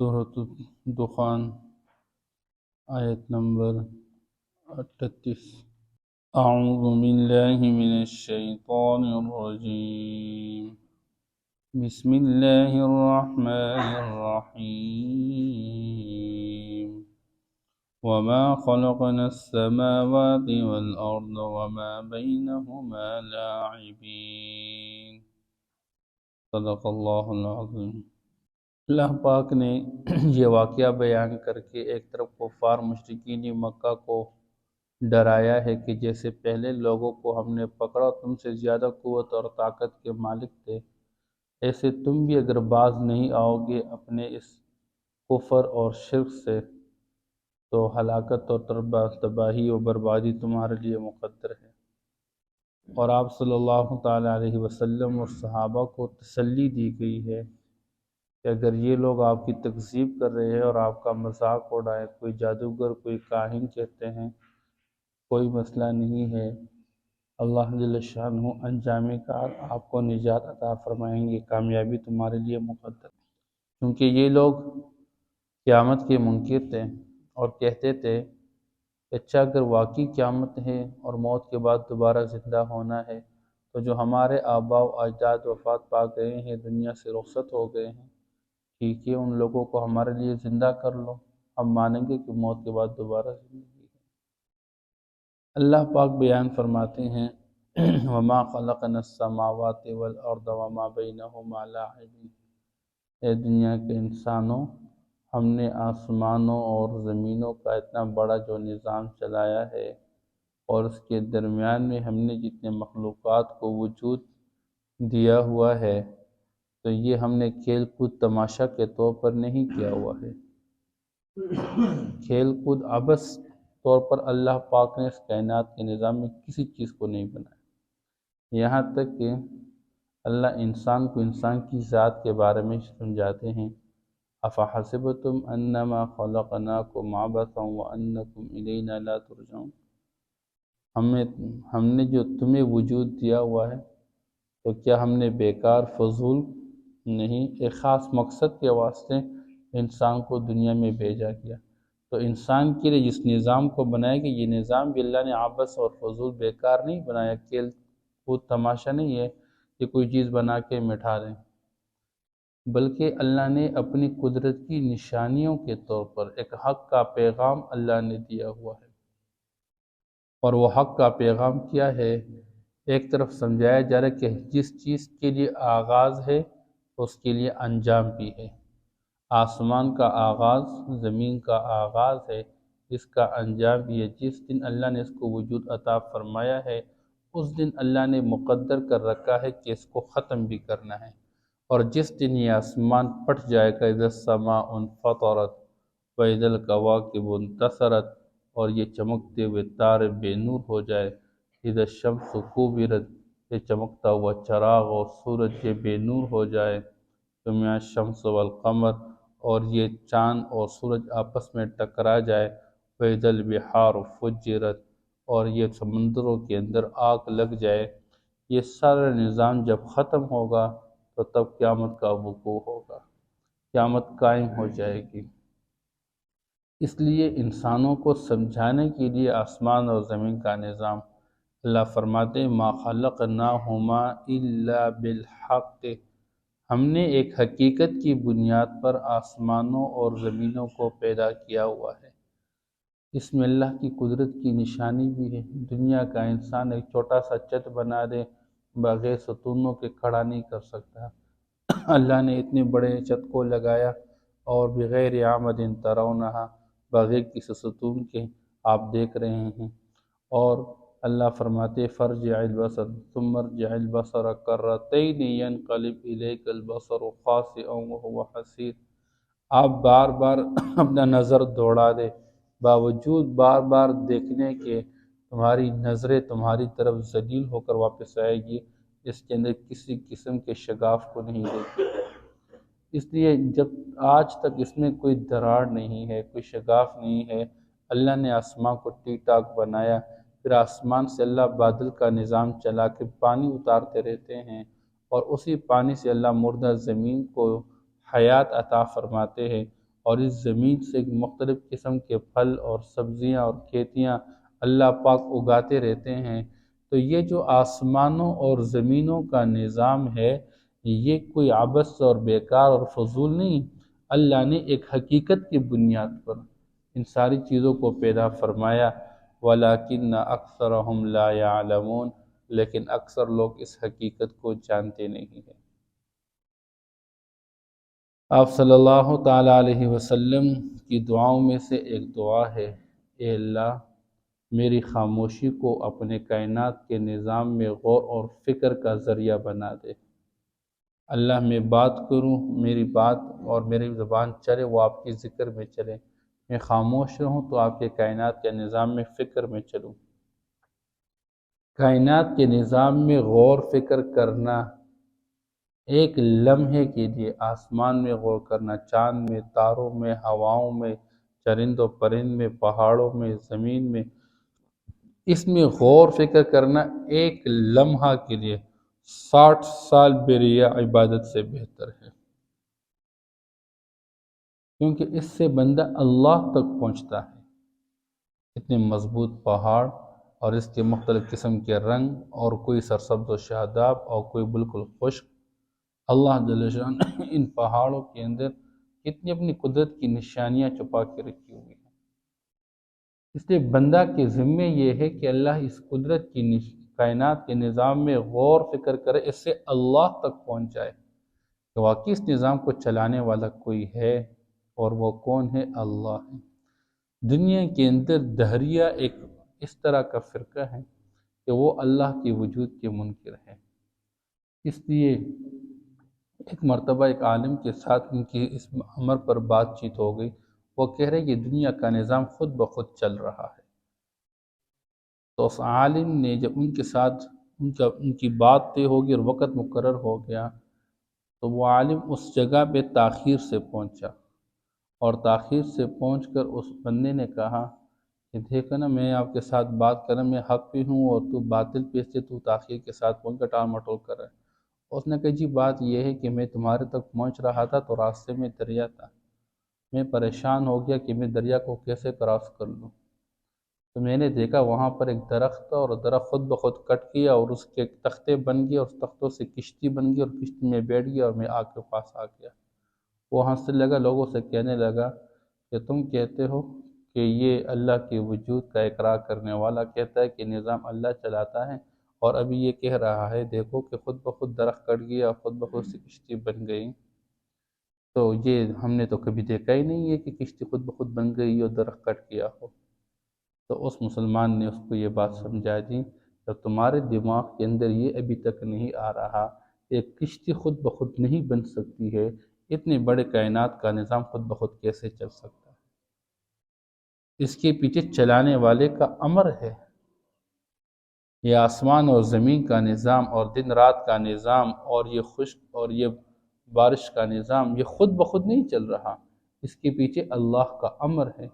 سورۃ دخان آیت نمبر 38۔ اعوذ باللہ من الشیطان الرجیم، بسم اللہ الرحمن الرحیم۔ وما خلقنا السماوات والأرض وما بينهما لاعبین۔ صدق اللہ العظیم۔ اللہ پاک نے یہ واقعہ بیان کر کے ایک طرف کفار مشرکین مکہ کو ڈرایا ہے کہ جیسے پہلے لوگوں کو ہم نے پکڑا تم سے زیادہ قوت اور طاقت کے مالک تھے، ایسے تم بھی اگر باز نہیں آؤ گے اپنے اس کفر اور شرک سے تو ہلاکت اور تباہی و بربادی تمہارے لیے مقدر ہے۔ اور آپ صلی اللہ تعالیٰ علیہ وسلم اور صحابہ کو تسلی دی گئی ہے کہ اگر یہ لوگ آپ کی تکذیب کر رہے ہیں اور آپ کا مذاق اڑائیں، کوئی جادوگر، کوئی کاہن کہتے ہیں، کوئی مسئلہ نہیں ہے، اللہ جل شانہ انجام کار آپ کو نجات عطا فرمائیں گے، کامیابی تمہارے لیے مقدر ہے۔ کیونکہ یہ لوگ قیامت کے منکر تھے اور کہتے تھے کہ اچھا اگر واقعی قیامت ہے اور موت کے بعد دوبارہ زندہ ہونا ہے تو جو ہمارے آباء و اجداد وفات پا گئے ہیں، دنیا سے رخصت ہو گئے ہیں، ٹھیک ہے، ان لوگوں کو ہمارے لیے زندہ کر لو، ہم مانیں گے کہ موت کے بعد دوبارہ زندگی ہے۔ اللہ پاک بیان فرماتے ہیں وما خلقنا السماوات والارض وما بینہما لاعبین۔ اے دنیا کے انسانوں، ہم نے آسمانوں اور زمینوں کا اتنا بڑا جو نظام چلایا ہے اور اس کے درمیان میں ہم نے جتنے مخلوقات کو وجود دیا ہوا ہے تو یہ ہم نے کھیل کود تماشا کے طور پر نہیں کیا ہوا ہے۔ کھیل کود عبث طور پر اللہ پاک نے اس کائنات کے نظام میں کسی چیز کو نہیں بنایا۔ یہاں تک کہ اللہ انسان کو انسان کی ذات کے بارے میں سمجھاتے ہیں افحسبتم انما خلقناکم عبثا وانکم الینا لا ترجعون۔ ہم نے جو تمہیں وجود دیا ہوا ہے تو کیا ہم نے بیکار فضول نہیں، ایک خاص مقصد کے واسطے انسان کو دنیا میں بھیجا گیا۔ تو انسان کے لیے جس نظام کو بنایا گیا یہ نظام بھی اللہ نے عبث اور فضول بیکار نہیں بنایا، کھیل کود تماشا نہیں ہے کہ کوئی چیز بنا کے مٹھا دیں، بلکہ اللہ نے اپنی قدرت کی نشانیوں کے طور پر ایک حق کا پیغام اللہ نے دیا ہوا ہے۔ اور وہ حق کا پیغام کیا ہے؟ ایک طرف سمجھایا جا رہا ہے کہ جس چیز کے لیے آغاز ہے اس کے لیے انجام بھی ہے۔ آسمان کا آغاز زمین کا آغاز ہے، اس کا انجام بھی ہے۔ جس دن اللہ نے اس کو وجود عطا فرمایا ہے اس دن اللہ نے مقدر کر رکھا ہے کہ اس کو ختم بھی کرنا ہے۔ اور جس دن یہ آسمان پھٹ جائے گا اذا السماء انفطرت واذا الکواکب انتثرت، اور یہ چمکتے ہوئے تارے بے نور ہو جائے، اذا الشمس کورت، یہ چمکتا ہوا چراغ اور سورج یہ بے نور ہو جائے، جمع الشمس والقمر، اور یہ چاند اور سورج آپس میں ٹکرا جائے، واذا البحار فجرت، اور یہ سمندروں کے اندر آگ لگ جائے، یہ سارا نظام جب ختم ہوگا تو تب قیامت کا وقوع ہوگا، قیامت قائم ہو جائے گی۔ اس لیے انسانوں کو سمجھانے کے لیے آسمان اور زمین کا نظام اللہ فرماتے ہیں ما خلقناہما الا بالحق، ہم نے ایک حقیقت کی بنیاد پر آسمانوں اور زمینوں کو پیدا کیا ہوا ہے۔ اس میں اللہ کی قدرت کی نشانی بھی ہے۔ دنیا کا انسان ایک چھوٹا سا چت بنا دے بغیر ستونوں کے کھڑا نہیں کر سکتا، اللہ نے اتنے بڑے چت کو لگایا اور بغیر عامد ترونہا، بغیر کسی ستون کے آپ دیکھ رہے ہیں۔ اور اللہ فرماتے فرجع البصر ثم ارجع البصر کرتین ینقلب الیک البصر خاسئا وهو حسیر، آپ بار بار اپنا نظر دوڑا دے، باوجود بار بار دیکھنے کے تمہاری نظریں تمہاری طرف ذلیل ہو کر واپس آئے گی، اس کے اندر کسی قسم کے شگاف کو نہیں دیکھے۔ اس لیے جب آج تک اس میں کوئی دراڑ نہیں ہے، کوئی شگاف نہیں ہے، اللہ نے آسمان کو ٹھیک ٹھاک بنایا، پھر آسمان سے اللہ بادل کا نظام چلا کے پانی اتارتے رہتے ہیں اور اسی پانی سے اللہ مردہ زمین کو حیات عطا فرماتے ہیں، اور اس زمین سے مختلف قسم کے پھل اور سبزیاں اور کھیتیاں اللہ پاک اگاتے رہتے ہیں، تو یہ جو آسمانوں اور زمینوں کا نظام ہے یہ کوئی عبث اور بیکار اور فضول نہیں، اللہ نے ایک حقیقت کی بنیاد پر ان ساری چیزوں کو پیدا فرمایا، وَلَكِنَّ أَكْثَرَهُمْ لَا يَعْلَمُونَ، لیکن اکثر لوگ اس حقیقت کو جانتے نہیں ہیں۔ آپ صلی اللہ تعالیٰ علیہ وسلم کی دعاؤں میں سے ایک دعا ہے، اے اللہ میری خاموشی کو اپنے کائنات کے نظام میں غور اور فکر کا ذریعہ بنا دے۔ اللہ میں بات کروں، میری بات اور میری زبان چلے وہ آپ کی ذکر میں چلے، میں خاموش رہوں تو آپ کے کائنات کے نظام میں فکر میں چلوں۔ کائنات کے نظام میں غور فکر کرنا، ایک لمحے کے لیے آسمان میں غور کرنا، چاند میں، تاروں میں، ہواؤں میں، چرند و پرند میں، پہاڑوں میں، زمین میں، اس میں غور فکر کرنا ایک لمحہ کے لیے 60 سال بریا عبادت سے بہتر ہے، کیونکہ اس سے بندہ اللہ تک پہنچتا ہے۔ اتنے مضبوط پہاڑ اور اس کے مختلف قسم کے رنگ، اور کوئی سرسبز و شاداب اور کوئی بالکل خشک، اللہ جل شانہ ان پہاڑوں کے اندر کتنی اپنی قدرت کی نشانیاں چھپا کے رکھی ہوئی ہیں۔ اس لیے بندہ کے ذمے یہ ہے کہ اللہ اس قدرت کی کائنات کے نظام میں غور فکر کرے، اس سے اللہ تک پہنچ جائے کہ واقعی اس نظام کو چلانے والا کوئی ہے، اور وہ کون ہے؟ اللہ ہے۔ دنیا کے اندر دہریہ ایک اس طرح کا فرقہ ہے کہ وہ اللہ کے وجود کے منکر ہے۔ اس لیے ایک مرتبہ ایک عالم کے ساتھ ان کی اس امر پر بات چیت ہو گئی، وہ کہہ رہے کہ دنیا کا نظام خود بخود چل رہا ہے۔ تو اس عالم نے جب ان کے ساتھ ان کی بات طے ہوگی اور وقت مقرر ہو گیا، تو وہ عالم اس جگہ پہ تاخیر سے پہنچا، اور تاخیر سے پہنچ کر اس بندے نے کہا کہ دیکھو نا، میں آپ کے ساتھ بات کر رہا ہوں، میں حق پہ ہوں اور تو باطل پہ سے تو تاخیر کے ساتھ پہنچ کر ٹال مٹول کر رہا ہے۔ اس نے کہا جی بات یہ ہے کہ میں تمہارے تک پہنچ رہا تھا تو راستے میں دریا تھا، میں پریشان ہو گیا کہ میں دریا کو کیسے کراس کر لوں، تو میں نے دیکھا وہاں پر ایک درخت تھا، اور درخت خود بخود کٹ گیا اور اس کے تختے بن گئے، اور اس تختوں سے کشتی بن گئی، اور کشتی میں بیٹھ گیا اور میں آگ کے پاس آ گیا۔ وہ ہنسنے لگا، لوگوں سے کہنے لگا کہ تم کہتے ہو کہ یہ اللہ کے وجود کا اقرار کرنے والا کہتا ہے کہ نظام اللہ چلاتا ہے، اور ابھی یہ کہہ رہا ہے دیکھو کہ خود بخود درخت کٹ گیا اور خود بخود سے کشتی بن گئی، تو یہ ہم نے تو کبھی دیکھا ہی نہیں ہے کہ کشتی خود بخود بن گئی اور درخت کٹ گیا ہو۔ تو اس مسلمان نے اس کو یہ بات سمجھا دی، جب تمہارے دماغ کے اندر یہ ابھی تک نہیں آ رہا، ایک کشتی خود بخود نہیں بن سکتی ہے، اتنے بڑے کائنات کا نظام خود بخود کیسے چل سکتا ہے؟ اس کے پیچھے چلانے والے کا امر ہے۔ یہ آسمان اور زمین کا نظام اور دن رات کا نظام اور یہ خشک اور یہ بارش کا نظام، یہ خود بخود نہیں چل رہا، اس کے پیچھے اللہ کا امر ہے۔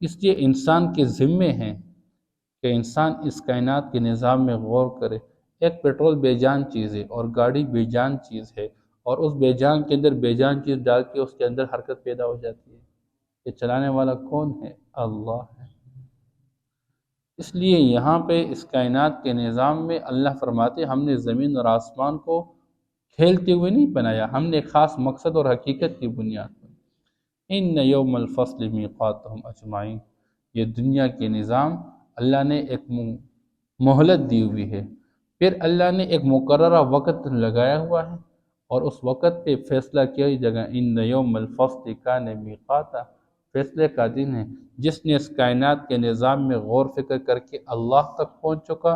اس لیے انسان کے ذمے ہیں کہ انسان اس کائنات کے نظام میں غور کرے۔ ایک پیٹرول بے جان چیز ہے اور گاڑی بے جان چیز ہے، اور اس بے جان کے اندر بے جان چیز ڈال کے اس کے اندر حرکت پیدا ہو جاتی ہے۔ یہ چلانے والا کون ہے؟ اللہ ہے۔ اس لیے یہاں پہ اس کائنات کے نظام میں اللہ فرماتے ہم نے زمین اور آسمان کو کھیلتے ہوئے نہیں بنایا، ہم نے ایک خاص مقصد اور حقیقت کی بنیاد پر۔ ان یوم الفصل میقاتہم اجمعین، یہ دنیا کے نظام اللہ نے ایک مہلت دی ہوئی ہے، پھر اللہ نے ایک مقررہ وقت لگایا ہوا ہے، اور اس وقت پہ فیصلہ کیا جگہ ان یوم الفصل کان میقاتا، فیصلے کا دن ہے۔ جس نے اس کائنات کے نظام میں غور فکر کر کے اللہ تک پہنچ چکا،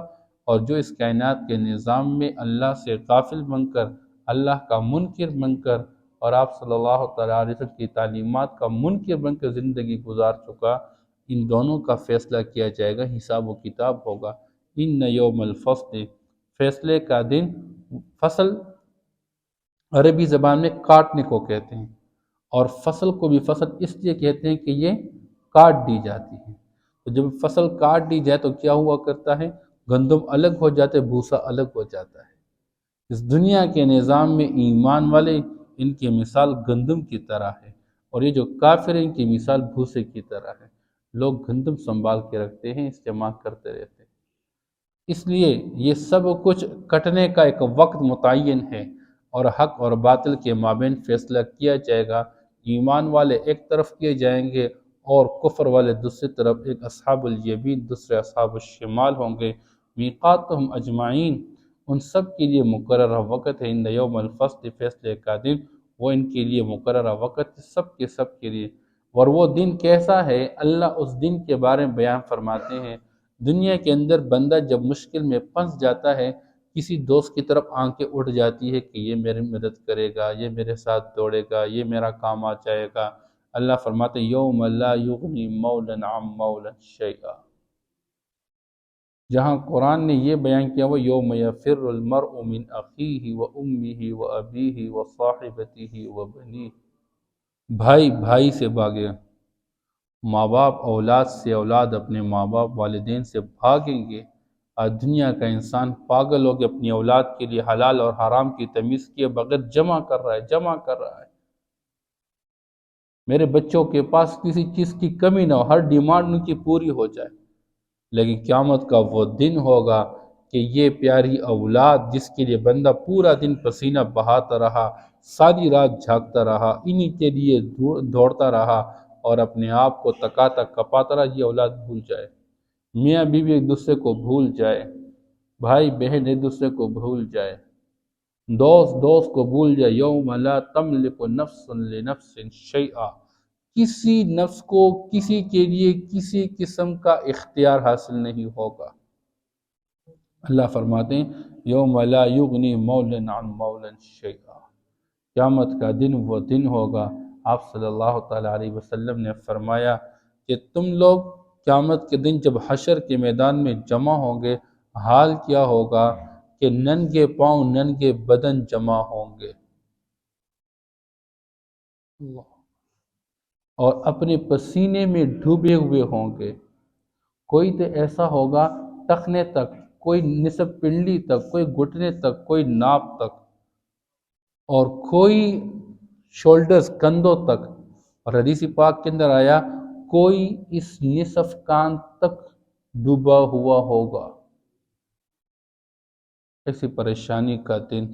اور جو اس کائنات کے نظام میں اللہ سے غافل بن کر، اللہ کا منکر بن کر، اور آپ صلی اللہ تعالیٰ علیہ وسلم کی تعلیمات کا منکر بن کر زندگی گزار چکا، ان دونوں کا فیصلہ کیا جائے گا، حساب و کتاب ہوگا۔ ان یوم الفصل، فیصلے کا دن، فصل عربی زبان میں کاٹنے کو کہتے ہیں، اور فصل کو بھی فصل اس لیے کہتے ہیں کہ یہ کاٹ دی جاتی ہے۔ تو جب فصل کاٹ دی جائے تو کیا ہوا کرتا ہے؟ گندم الگ ہو جاتے، بھوسا الگ ہو جاتا ہے۔ اس دنیا کے نظام میں ایمان والے، ان کی مثال گندم کی طرح ہے، اور یہ جو کافر ہیں ان کی مثال بھوسے کی طرح ہے، لوگ گندم سنبھال کے رکھتے ہیں، استعمال کرتے رہتے ہیں۔ اس لیے یہ سب کچھ کٹنے کا ایک وقت متعین ہے، اور حق اور باطل کے مابین فیصلہ کیا جائے گا۔ ایمان والے ایک طرف کیے جائیں گے اور کفر والے دوسری طرف، ایک اصحاب الیمین دوسرے اصحاب الشمال ہوں گے۔ میقاتہم اجمعین، ان سب کے لیے مقررہ وقت ہے، ان یوم الفصل، فیصلے کا دن، وہ ان کے لیے مقررہ وقت سب کے لیے۔ اور وہ دن کیسا ہے، اللہ اس دن کے بارے میں بیان فرماتے ہیں۔ دنیا کے اندر بندہ جب مشکل میں پھنس جاتا ہے، کسی دوست کی طرف آنکھیں اٹھ جاتی ہے کہ یہ میری مدد کرے گا، یہ میرے ساتھ دوڑے گا، یہ میرا کام آ جائے گا۔ اللہ فرماتے ہیں یوم لا یغنی مولا عن مولا شیئا۔ جہاں قرآن نے یہ بیان کیا وہ یوم یفر المرء من اخیہ و امہ و ابیہ و صاحبتہ و بنیہ، بھائی بھائی سے بھاگے، ماں باپ اولاد سے، اولاد اپنے ماں باپ والدین سے بھاگیں گے۔ آج دنیا کا انسان پاگل ہو کے اپنی اولاد کے لیے حلال اور حرام کی تمیز کیے بغیر جمع کر رہا ہے۔ میرے بچوں کے پاس کسی چیز کی کمی نہ ہو، ہر ڈیمانڈ ان کی پوری ہو جائے۔ لیکن قیامت کا وہ دن ہوگا کہ یہ پیاری اولاد جس کے لیے بندہ پورا دن پسینہ بہاتا رہا، ساری رات جھاگتا رہا، انہی کے لیے دوڑتا رہا اور اپنے آپ کو تکاتا کپاتا رہا، یہ اولاد بھول جائے، میاں بیوی ایک دوسرے کو بھول جائے، بھائی بہن ایک دوسرے کو بھول جائے، دوست کو بھول جائے۔ یوم لا تملک نفس لنفس شیئا، کسی نفس کو کسی کے لیے کسی قسم کا اختیار حاصل نہیں ہوگا۔ اللہ فرماتے ہیں یوم لا یغنی مولا عن مولا شیئا، قیامت کا دن وہ دن ہوگا۔ آپ صلی اللہ تعالیٰ علیہ وسلم نے فرمایا کہ تم لوگ قیامت کے دن جب حشر کے میدان میں جمع ہوں گے، حال کیا ہوگا کہ ننگے پاؤں ننگے بدن جمع ہوں گے، اور اپنے پسینے میں ڈوبے ہوئے ہوں گے۔ کوئی تو ایسا ہوگا ٹخنے تک، کوئی نصف پنڈلی تک، کوئی گھٹنے تک، کوئی ناپ تک، اور کوئی شولڈرز کندھوں تک، اور حدیث پاک کے اندر آیا کوئی اس نصف کان تک ڈوبا ہوا ہوگا۔ ایسی پریشانی کا دن۔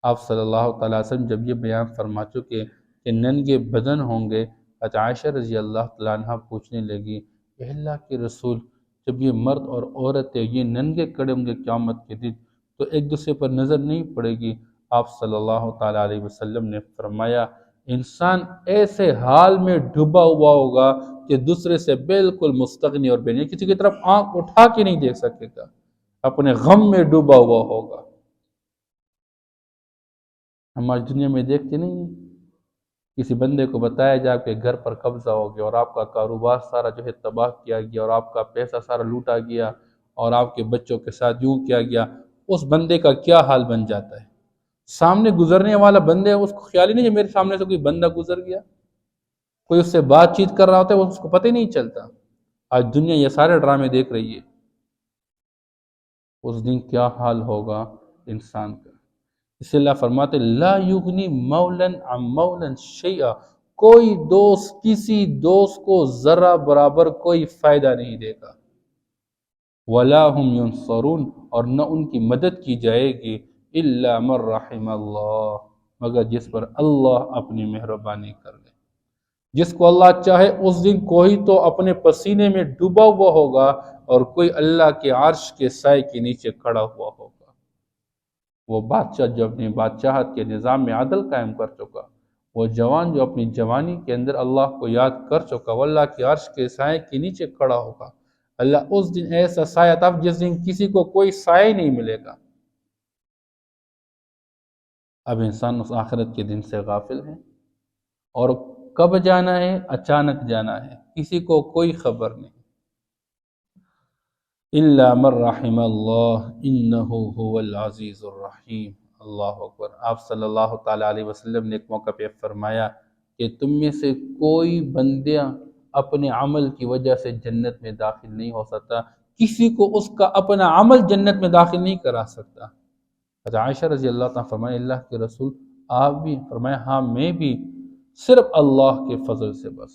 آپ صلی اللہ تعالیٰ علیہ وسلم جب یہ بیان فرما چکے کہ ننگے بدن ہوں گے، عائشہ رضی اللہ تعالیٰ عنہ پوچھنے لگی اے اللہ کے رسول، جب یہ مرد اور عورتیں یہ ننگے کھڑے ہوں گے قیامت کے دن تو ایک دوسرے پر نظر نہیں پڑے گی؟ آپ صلی اللہ تعالیٰ علیہ وسلم نے فرمایا انسان ایسے حال میں ڈوبا ہوا ہوگا کہ دوسرے سے بالکل مستغنی اور بے نیاز، کسی کی طرف آنکھ اٹھا کے نہیں دیکھ سکے گا، اپنے غم میں ڈوبا ہوا ہوگا۔ ہم آج دنیا میں دیکھتے نہیں ہیں، کسی بندے کو بتایا جائے کہ گھر پر قبضہ ہو گیا اور آپ کا کاروبار سارا جو ہے تباہ کیا گیا اور آپ کا پیسہ سارا لوٹا گیا اور آپ کے بچوں کے ساتھ یوں کیا گیا، اس بندے کا کیا حال بن جاتا ہے؟ سامنے گزرنے والا بندے اس کو خیال ہی نہیں کہ میرے سامنے سے کوئی بندہ گزر گیا، کوئی اس سے بات چیت کر رہا ہوتا ہے وہ اس کو پتہ ہی نہیں چلتا۔ آج دنیا یہ سارے ڈرامے دیکھ رہی ہے، اس دن کیا حال ہوگا انسان کا۔ اس اللہ فرماتے لا یغنی مولا عن مولا شیئا، کوئی دوست کسی دوست کو ذرہ برابر کوئی فائدہ نہیں دے گا، ولا هم ینصرون، اور نہ ان کی مدد کی جائے گی، الا من رحم اللہ، مگر جس پر اللہ اپنی مہربانی کر لے۔ جس کو اللہ چاہے اس دن کوئی تو اپنے پسینے میں ڈوبا ہوا ہوگا اور کوئی اللہ کے عرش کے سائے کے نیچے کھڑا ہوا ہوگا۔ وہ بادشاہ جو اپنی بادشاہت کے نظام میں عدل قائم کر چکا، وہ جوان جو اپنی جوانی کے اندر اللہ کو یاد کر چکا، وہ اللہ کے عرش کے سائے کے نیچے کھڑا ہوگا۔ اللہ اس دن ایسا سایہ تھا جس دن کسی کو کوئی سایہ نہیں ملے گا۔ اب انسان اس آخرت کے دن سے غافل ہے، اور کب جانا ہے؟ اچانک جانا ہے، کسی کو کوئی خبر نہیں۔ الا من رحم اللہ انہ هو العزیز الرحیم، اللہ اکبر۔ آپ صلی اللہ تعالیٰ علیہ وسلم نے ایک موقع پہ فرمایا کہ تم میں سے کوئی بندہ اپنے عمل کی وجہ سے جنت میں داخل نہیں ہو سکتا، کسی کو اس کا اپنا عمل جنت میں داخل نہیں کرا سکتا۔ عائشہ رضی اللہ تعالیٰ فرمایا اللہ کے رسول آپ بھی؟ فرمایا ہاں میں بھی۔ صرف اللہ کے فضل سے بس،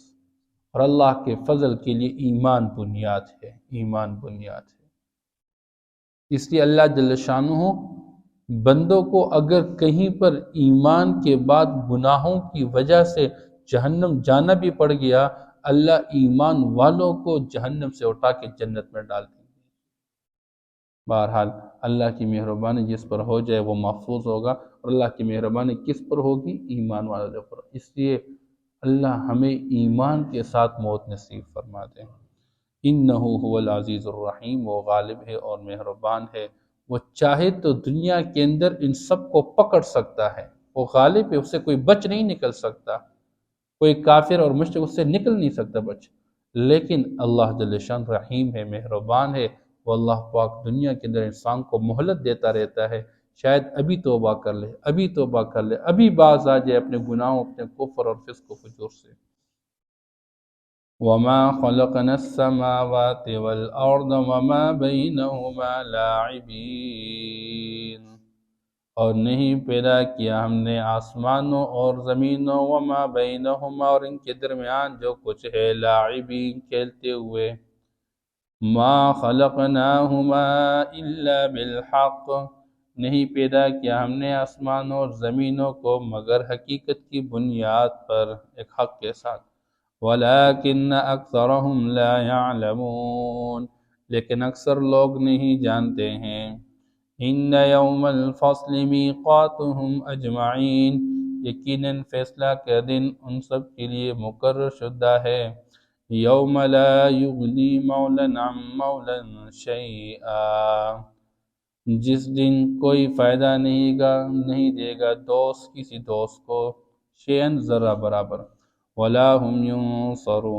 اور اللہ کے فضل کے لیے ایمان بنیاد ہے، ایمان بنیاد ہے۔ اس لیے اللہ جل شانہ بندوں کو اگر کہیں پر ایمان کے بعد گناہوں کی وجہ سے جہنم جانا بھی پڑ گیا، اللہ ایمان والوں کو جہنم سے اٹھا کے جنت میں ڈال دیں گے۔ بہرحال اللہ کی مہربانی جس پر ہو جائے وہ محفوظ ہوگا، اور اللہ کی مہربانی کس پر ہوگی؟ ایمان والوں پر۔ اس لیے اللہ ہمیں ایمان کے ساتھ موت نصیب فرما دے۔ انہ هو العزیز الرحیم، وہ غالب ہے اور مہربان ہے، وہ چاہے تو دنیا کے اندر ان سب کو پکڑ سکتا ہے، وہ غالب ہے، اس سے کوئی بچ نہیں نکل سکتا، کوئی کافر اور مشرک اس سے نکل نہیں سکتا بچ۔ لیکن اللہ جل شان رحیم ہے، مہربان ہے، وہ اللہ پاک دنیا کے اندر انسان کو مہلت دیتا رہتا ہے، شاید ابھی توبہ کر لے، ابھی توبہ کر لے، ابھی باز آ جائے اپنے گناہوں، اپنے کفر اور فسق و فجور سے۔ وَمَا خَلَقْنَا السَّمَاوَاتِ وَالْأَرْضَ وَمَا بَيْنَهُمَا لَاعِبِينَ، اور نہیں پیدا کیا ہم نے آسمانوں اور زمینوں، وَمَا بَيْنَهُمَا، اور ان کے درمیان جو کچھ ہے، لاعبین کھیلتے ہوئے، مَا خَلَقْنَاهُمَا إِلَّا بِالْحَقِّ، نہیں پیدا کیا ہم نے آسمانوں اور زمینوں کو مگر حقیقت کی بنیاد پر، ایک حق کے ساتھ۔ وَلَكِنَّ أَكْثَرَهُمْ لَا يَعْلَمُونَ، لیکن اکثر لوگ نہیں جانتے ہیں۔ إِنَّ يَوْمَ الْفَصْلِ مِيقَاتُهُمْ أَجْمَعِينَ، یقیناً فیصلہ کا دن ان سب کے لیے مقرر شدہ ہے۔ يَوْمَ لَا يُغْنِي مَوْلًى عَن مَوْلًى شَيْئًا، جس دن کوئی فائدہ نہیں دے گا دوست کسی دوست کو، شیئن ذرہ برابر، وَلَا هُمْ يُنصَرُونَ،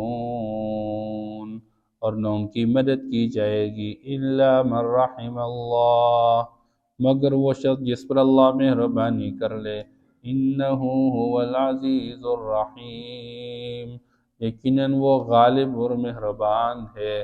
اور نہ ان کی مدد کی جائے گی، إِلَّا مَن رَحِمَ اللَّهُ، مگر وہ شخص جس پر اللہ مہربانی کر لے، إِنَّهُ هُوَ الْعَزِيزُ الرَّحِيمُ، یقیناً وہ غالب اور مہربان ہے۔